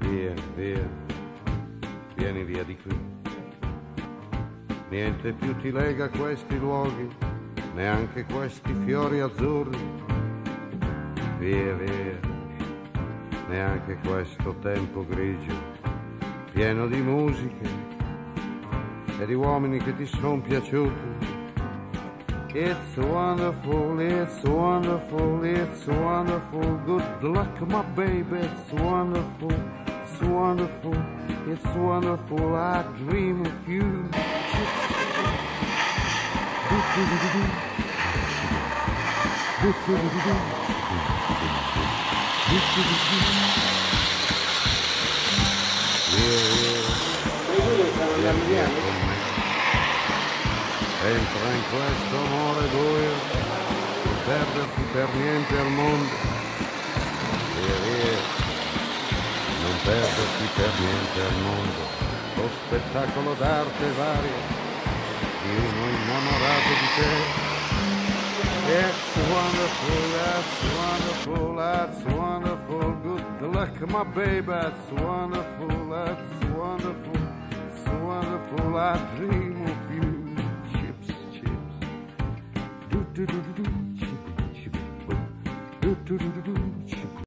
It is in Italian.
Via, via, vieni via di qui. Niente più ti lega a questi luoghi, neanche questi fiori azzurri. Via, via, neanche questo tempo grigio, pieno di musiche e di uomini che ti son piaciuti. It's wonderful, it's wonderful, it's wonderful. Good luck, my baby, it's wonderful, it's wonderful, it's wonderful. I dream of you. Entra in questo amore buio, non perderti per niente al mondo. Via, via, non perderti per niente al mondo. Lo spettacolo d'arte varia di uno innamorato di te. It's wonderful, that's wonderful, that's wonderful. Good luck, my baby, that's wonderful, that's wonderful, it's wonderful. I dream